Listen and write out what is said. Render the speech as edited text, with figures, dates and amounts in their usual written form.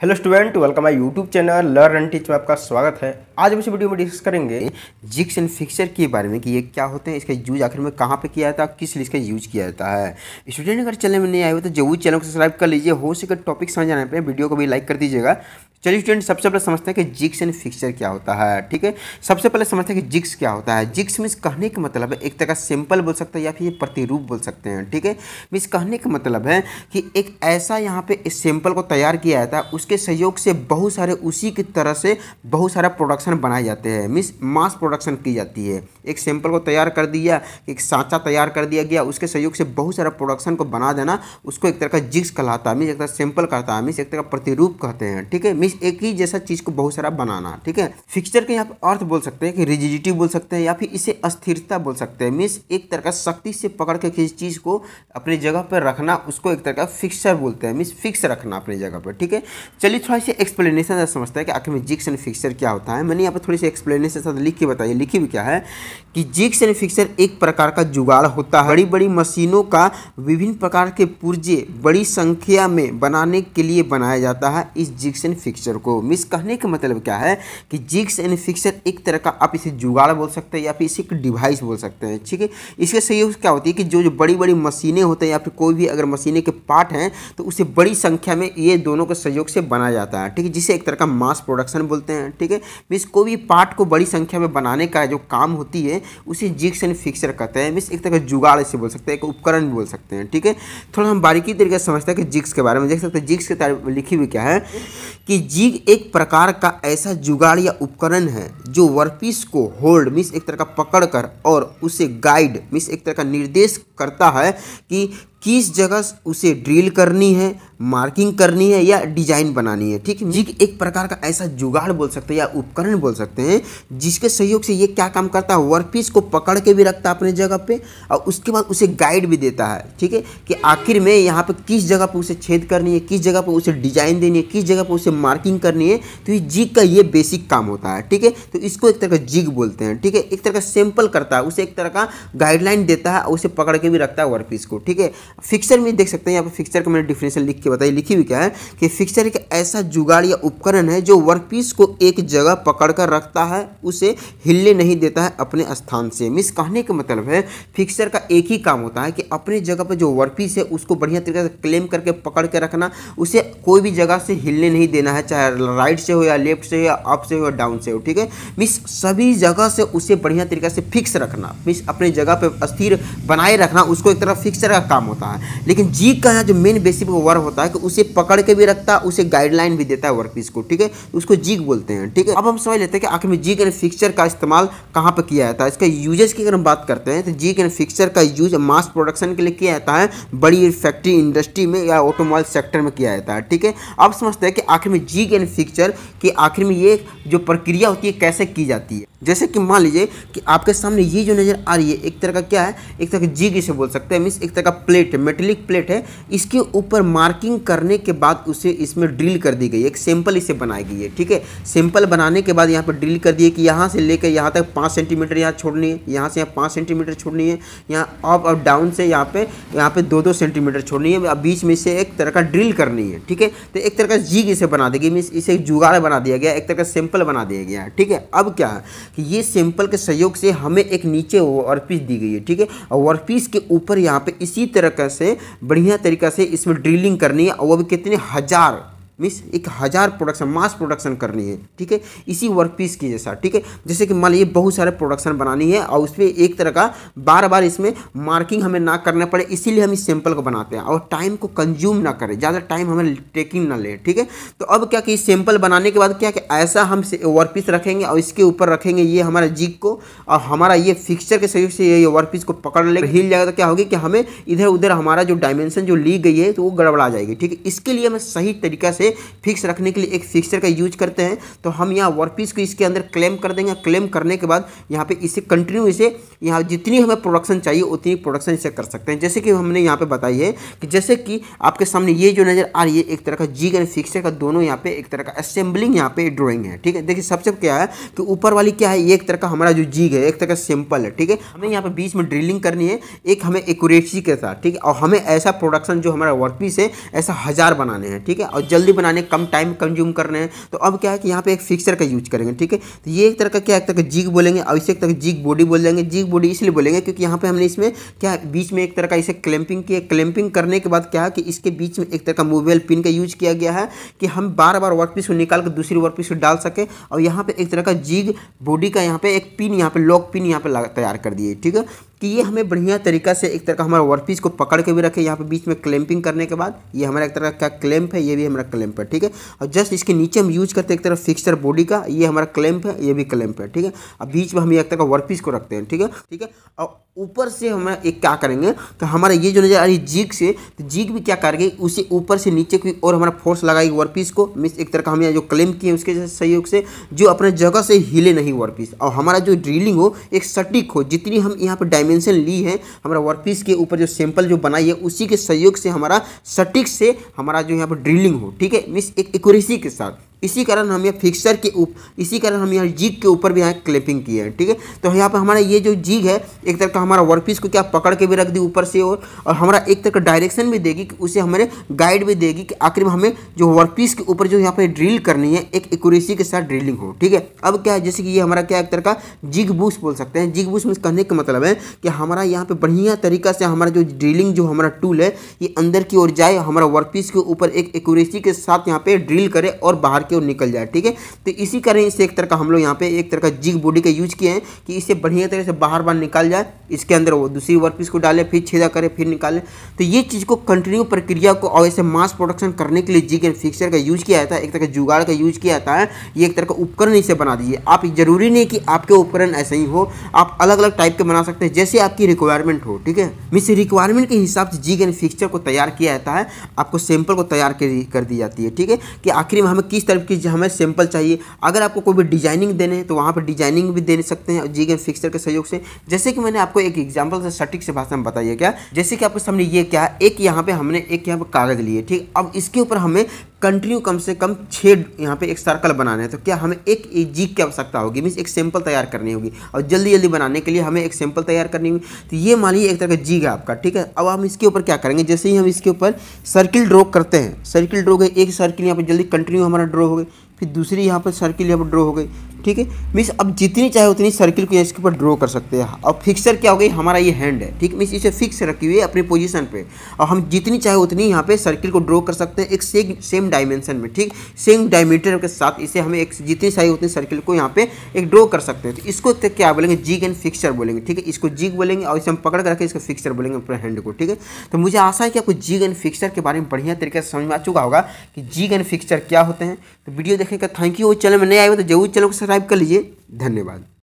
Hello student, welcome my YouTube channel learn and teach में आपका स्वागत है। आज हम इस वीडियो में डिस्कस करेंगे जिग्स एंड फिक्सर के बारे में कि ये क्या होते हैं, इसका यूज आखिर में कहाँ पे किया जाता है, किस लिए इसका यूज किया जाता है। स्टूडेंट अगर चैनल में नहीं आए हो तो जरूर चैनल को सब्सक्राइब कर लीजिए। हो सके टॉपिक समझ आने पर वीडियो को भी लाइक कर दीजिएगा। चलिए स्टूडेंट, सबसे पहले समझते हैं कि जिग्स एंड फिक्सर क्या होता है। ठीक है, सबसे पहले समझते हैं कि जिग्स क्या होता है। जिग्स मीन्स कहने का मतलब है एक तरह का सिंपल बोल सकते हैं या फिर प्रतिरूप बोल सकते हैं। ठीक है, मीन्स कहने का मतलब है कि एक ऐसा यहाँ पे इस सिंपल को तैयार किया जाता है, उसके सहयोग से बहुत सारे उसी की तरह से बहुत सारा प्रोडक्शन बनाए जाते हैं। मीन्स मास प्रोडक्शन की जाती है। एक सिंपल को तैयार कर दिया, एक सांचा तैयार कर दिया गया, उसके सहयोग से बहुत सारा प्रोडक्शन को बना देना, उसको एक तरह का जिग्स कहलाता है। मीन्स एक तरह सिंपल कहता है, मीन्स एक तरह का प्रतिरूप कहते हैं। ठीक है, मीन्स एक ही जैसा चीज को बहुत सारा बनाना। ठीक है, फिक्सचर के यहाँ पे अर्थ बोल सकते हैं कि रिजिडिटी बोल सकते हैं या फिर इसे अस्थिरता बोल सकते हैं। मीन्स एक तरह का शक्ति से पकड़ के किसी चीज को अपनी जगह पर रखना, उसको एक तरह का फिक्सचर बोलते हैं। मीन्स फिक्स रखना अपनी जगह पर। ठीक है, चलिए थोड़ा सी एक्सप्लेनेशन समझते हैं कि आखिर में जिग्स एंड फिक्सचर क्या होता है। मैंने यहाँ पर थोड़ी सी एक्सप्लेनेशन साथ लिख के बताइए। लिखी भी क्या है कि जिग्स एंड फिक्सचर एक प्रकार का जुगाड़ होता है। बड़ी बड़ी मशीनों का विभिन्न प्रकार के पुर्जे बड़ी संख्या में बनाने के लिए बनाया जाता है इस जिग्स एंड फिक्सचर को। मिस कहने का मतलब क्या है कि जिग्स एंड फिक्सचर एक तरह का आप इसे जुगाड़ बोल सकते हैं या फिर इसे एक डिवाइस बोल सकते हैं। ठीक है, इसके सहयोग से क्या होती है कि जो बड़ी बड़ी मशीनें होते हैं या फिर कोई भी अगर मशीनें के पार्ट हैं तो उसे बड़ी संख्या में ये दोनों के सहयोग से बनाया जाता है। ठीक है, जिसे एक तरह का मास प्रोडक्शन बोलते हैं। ठीक है, मीन्स कोई भी पार्ट को बड़ी संख्या में बनाने का जो काम होती है उसे जिग्स एंड फिक्सचर कहते हैं। मीन्स एक तरह का जुगाड़ इसे बोल सकते हैं, एक उपकरण भी बोल सकते हैं। ठीक है, थोड़ा हम बारीकी तरीके से समझते हैं कि जिग्स के बारे में। देख सकते हैं जिग्स के तारीफ लिखी हुई क्या है कि जिग एक प्रकार का ऐसा जुगाड़ या उपकरण है जो वर्कपीस को होल्ड मीन्स एक तरह का पकड़ कर और उसे गाइड मीन्स एक तरह का निर्देश करता है कि किस जगह उसे ड्रिल करनी है, मार्किंग करनी है या डिजाइन बनानी है। ठीक है, जिग एक प्रकार का ऐसा जुगाड़ बोल सकते हैं या उपकरण बोल सकते हैं जिसके सहयोग से ये क्या काम करता है, वर्कपीस को पकड़ के भी रखता है अपने जगह पे और उसके बाद उसे गाइड भी देता है। ठीक है, कि आखिर में यहाँ पे किस जगह पे उसे छेद करनी है, किस जगह पे उसे डिजाइन देनी है, किस जगह पे उसे मार्किंग करनी है। तो ये जिग का ये बेसिक काम होता है। ठीक है, तो इसको एक तरह का जिग बोलते हैं। ठीक है, एक तरह का सैंपल करता है, उसे एक तरह का गाइडलाइन देता है और उसे पकड़ के भी रखता है वर्कपीस को। ठीक है, फिक्सचर में देख सकते हैं, यहाँ पे फिक्सचर का मैंने डिफिनेशन लिख के बताई। लिखी हुई क्या है कि फिक्सचर एक ऐसा जुगाड़ या उपकरण है जो वर्कपीस को एक जगह पकड़ कर रखता है, उसे हिलने नहीं देता है अपने स्थान से। मिस कहने का मतलब है फिक्सचर का एक ही काम होता है कि अपने जगह पर जो वर्कपीस है उसको बढ़िया तरीके से क्लेम करके पकड़ के रखना, उसे कोई भी जगह से हिलने नहीं देना है, चाहे राइट से हो या लेफ्ट से हो या अप से हो या डाउन से हो। ठीक है, मिस सभी जगह से उसे बढ़िया तरीके से फिक्स रखना, मिस अपने जगह पे स्थिर बनाए रखना, उसको एक तरह फिक्सचर का काम होता है। लेकिन जिग का यहाँ जो मेन बेसिक वर्क होता है कि उसे पकड़ के भी रखता है, उसे गाइडलाइन भी देता है वर्कपीस को। ठीक है, उसको जिग बोलते हैं। ठीक है, अब हम समझ लेते हैं कि आखिर में जिग एंड फिक्सचर का इस्तेमाल कहाँ पर किया जाता है। इसका यूजेस की अगर हम बात करते हैं तो जिग एंड फिक्सचर का यूज मास प्रोडक्शन के लिए किया जाता है, बड़ी फैक्ट्री इंडस्ट्री में या ऑटोमोबाइल सेक्टर में किया जाता है। ठीक है, अब समझते हैं कि आखिर में जिग एंड फिक्सचर की आखिर में ये जो प्रक्रिया होती है कैसे की जाती है। जैसे कि मान लीजिए कि आपके सामने ये जो नजर आ रही है एक तरह का क्या है, एक तरह का जिग इसे बोल सकते हैं। मीन्स एक तरह का प्लेट है, मेटेलिक प्लेट है, इसके ऊपर मार्किंग करने के बाद उसे इसमें ड्रिल कर दी गई, एक सैंपल इसे बनाई गई है। ठीक है, सैंपल बनाने के बाद यहाँ पर ड्रिल कर दिए कि यहाँ से लेकर यहाँ तक 5 सेंटीमीटर यहाँ छोड़नी है, यहाँ से यहाँ 5 सेंटीमीटर छोड़नी है, यहाँ अप और डाउन से यहाँ पे 2-2 सेंटीमीटर छोड़नी है, बीच में से एक तरह का ड्रिल करनी है। ठीक है, तो एक तरह का जिग इसे बना देगी, मीन्स इसे एक जुगाड़ बना दिया गया, एक तरह का सैंपल बना दिया गया। ठीक है, अब क्या है कि ये सैंपल के सहयोग से हमें एक नीचे वर्कपीस दी गई है। ठीक है, और वर्कपीस के ऊपर यहाँ पे इसी तरह से बढ़िया तरीका से इसमें ड्रिलिंग करनी है और वो भी कितने हजार मीन्स 1000 प्रोडक्शन मास प्रोडक्शन करनी है। ठीक है, इसी वर्कपीस की जैसा। ठीक है, जैसे कि मान लीजिए बहुत सारे प्रोडक्शन बनानी है और उसमें एक तरह का बार बार इसमें मार्किंग हमें ना करना पड़े, इसीलिए हम इस सैंपल को बनाते हैं और टाइम को कंज्यूम ना करें, ज़्यादा टाइम हमें टेकिंग ना ले। ठीक है, तो अब क्या कि सैंपल बनाने के बाद क्या कि ऐसा हम वर्कपीस रखेंगे और इसके ऊपर रखेंगे ये हमारा जिग को और हमारा ये फिक्सचर के सहयोग से ये वर्कपीस को पकड़ लेगा, हिल जाएगा। तो क्या होगी कि हमें इधर उधर हमारा जो डायमेंशन जो ली गई है तो वो गड़बड़ा जाएगी। ठीक है, इसके लिए हमें सही तरीका से फिक्स रखने के लिए एक फिक्सचर का यूज करते हैं। तो हम यहाँ वर्कपीस को इसके अंदर क्लेम कर देंगे, क्लेम करने के बाद यहाँ पे इसे कंटिन्यू इसे यहाँ जितनी हमें प्रोडक्शन चाहिए उतनी प्रोडक्शन इसे कर सकते हैं। जैसे कि हमने यहाँ पे बताई है कि जैसे कि आपके सामने ये जो नजर आ रही है एक तरह का जिग एंड फिक्सचर का दोनों यहाँ पे एक तरह का असेंबलिंग यहाँ पे ड्राइंग है। ठीक है, देखिए सबसे क्या है कि ऊपर वाली क्या है, ये एक तरह का हमारा जो जिग है एक तरह का सिंपल है। ठीक है, हमें यहाँ पे बीच में ड्रिलिंग करनी है एक हमें एक्यूरेसी के साथ। ठीक है, और हमें ऐसा प्रोडक्शन जो हमारा वर्कपीस है ऐसा 1000 बनाने हैं। ठीक है, और जल्दी बनाने, कम टाइम कंज्यूम करने हैं, तो अब क्या है कि यहाँ पे एक फिक्सर का यूज करेंगे। ठीक है, तो ये एक तरह का क्या, एक तरह का जिग बोलेंगे और इसे एक तरह का जिग बॉडी बोल देंगे। जिग बॉडी इसलिए बोलेंगे क्योंकि यहाँ पे हमने इसमें क्या बीच में एक तरह का इसे क्लैंपिंग किया। क्लैंपिंग करने के बाद क्या है कि इसके बीच में एक तरह का मूवेबल पिन का यूज किया गया है कि हम बार बार वर्कपीस को निकाल कर दूसरी वर्कपीस को डाल सके। और यहाँ पे एक तरह का जिग बॉडी का यहाँ पे एक पिन, यहाँ पे लॉक पिन यहाँ पे तैयार कर दिए। ठीक है, कि ये हमें बढ़िया तरीका से एक तरह का हमारा वर्कपीस को पकड़ के भी रखे। यहाँ पे बीच में क्लैंपिंग करने के बाद ये हमारा एक तरह का क्लैंप है, ये भी हमारा क्लैंप है। ठीक है, और जस्ट इसके नीचे हम यूज करते हैं एक तरह फिक्सर बॉडी का, ये हमारा क्लैंप है, ये भी क्लैंप है। ठीक है, अब बीच में हम एक तरह का वर्कपीस को रखते हैं। ठीक है, ठीक है, और ऊपर से हम एक क्या करेंगे तो हमारा ये जो नजर आ रही है जिग से, तो जिग भी क्या करेंगे उसे ऊपर से नीचे की और हमारा फोर्स लगाएगी वर्कपीस को। मीन्स एक तरह का हम यहाँ जो क्लैंप किए उसके सहयोग से जो अपने जगह से हिले नहीं वर्कपीस, और हमारा जो ड्रिलिंग हो एक सटीक हो। जितनी हम यहाँ पर डायमेंशन ली है हमारा वर्कपीस के ऊपर जो सैंपल जो बनाई है उसी के सहयोग से हमारा सटीक से हमारा जो यहाँ पर ड्रिलिंग हो। ठीक है, मीन्स एक एक्यूरेसी के साथ। इसी कारण हम यहाँ फिक्सर के इसी कारण हम यहाँ जिग के ऊपर भी यहाँ क्लैंपिंग किए हैं। ठीक है, तो यहाँ पर हमारा ये जो जिग है एक तरह का हमारा वर्कपीस को क्या पकड़ के भी रख दी ऊपर से, और हमारा एक तरह का डायरेक्शन भी देगी कि उसे हमारे गाइड भी देगी कि आखिर में हमें जो वर्कपीस के ऊपर जो यहाँ पे ड्रिल करनी है एक एक्यूरेसी के साथ ड्रिलिंग हो। ठीक है, अब क्या है जैसे कि ये हमारा क्या एक तरह का जिग बूस्ट बोल सकते हैं। जिग बूस्ट में कहने का मतलब है कि हमारा यहाँ पे बढ़िया तरीका से हमारा जो ड्रिलिंग जो हमारा टूल है ये अंदर की ओर जाए, हमारा वर्कपीस के ऊपर एक एक्यूरेसी के साथ यहाँ पे ड्रिल करे और बाहर की ओर निकल जाए। ठीक है, तो इसी कारण से एक तरह का हम लोग यहाँ पे एक तरह का जिग बॉडी का यूज किए हैं कि इसे बढ़िया तरह से बाहर निकाल जाए, इसके अंदर वो दूसरी वर्कपीस को डाले, फिर छेदा करे, फिर निकाले। तो ये चीज़ को कंटिन्यू प्रक्रिया को और ऐसे मास प्रोडक्शन करने के लिए जिग एंड फिक्सर का यूज किया जाता है, एक तरह का जुगाड़ का यूज किया जाता है। ये एक तरह का उपकरण इसे बना दीजिए आप। जरूरी नहीं कि आपके उपकरण ऐसे ही हो, आप अलग अलग टाइप के बना सकते हैं जैसे आपकी रिक्वायरमेंट हो। ठीक है, मिस रिक्वायरमेंट के हिसाब से जिग एंड फिक्सर को तैयार किया जाता है, आपको सैंपल को तैयार कर दी जाती है। ठीक है, कि आखिर में हमें किस तरह की हमें सैंपल चाहिए। अगर आपको कोई भी डिजाइनिंग देने हैं तो वहाँ पर डिजाइनिंग भी दे सकते हैं जिग एंड फिक्सर के सहयोग से। जैसे कि मैंने आपको एक एग्जांपल से सटीक से भाषा में बताइए क्या, जैसे कि आपके सामने ये क्या है, एक यहाँ पे हमने एक यहाँ पे कागज लिए। ठीक, अब इसके ऊपर हमें कंटिन्यू कम से कम 6 यहाँ पे एक सर्कल बनाना है। तो क्या हमें एक जिग की आवश्यकता होगी, मीन्स एक सैंपल तैयार करनी होगी, और जल्दी जल्दी बनाने के लिए हमें एक सैंपल तैयार करनी होगी। तो ये मान लीजिए एक तरह का जिग है आपका। ठीक है, अब हम इसके ऊपर क्या करेंगे, जैसे ही हम इसके ऊपर सर्किल ड्रॉ करते हैं, सर्किल ड्रॉ गई, एक सर्किल यहाँ पर जल्दी कंटिन्यू हमारा ड्रॉ हो गई, फिर दूसरी यहाँ पर सर्किल यहाँ पर ड्रॉ हो गई। ठीक है, मीन्स अब जितनी चाहे उतनी सर्किल को इसके ऊपर ड्रॉ कर सकते हैं। और फिक्सर क्या हो गई, हमारा ये हैंड है। ठीक, मीन्स इसे फिक्स रखी हुई है अपनी पोजीशन पे, और हम जितनी चाहे उतनी यहाँ पे सर्किल को ड्रॉ कर सकते हैं एक सेम डायमेंशन में। ठीक, सेम डायमीटर के साथ इसे हमें एक जितनी चाहिए उतनी सर्किल को यहाँ पे एक ड्रॉ कर सकते हैं। तो इसको क्या बोलेंगे, जिग एंड फिक्सर बोलेंगे। ठीक है, इसको जिग बोलेंगे और इसे हम पकड़ कर रखें, इसको फिक्सर बोलेंगे अपने हैंड को। ठीक है, तो मुझे आशा है कि आपको जिग एंड फिक्सर के बारे में बढ़िया तरीके से समझ में आ चुका होगा कि जिग एंड फिक्सर क्या होते हैं। तो वीडियो देखने का थैंक यू। चैनल में नए आए हो तो जरूर चैनल को सब्सक्राइब कर लीजिए। धन्यवाद।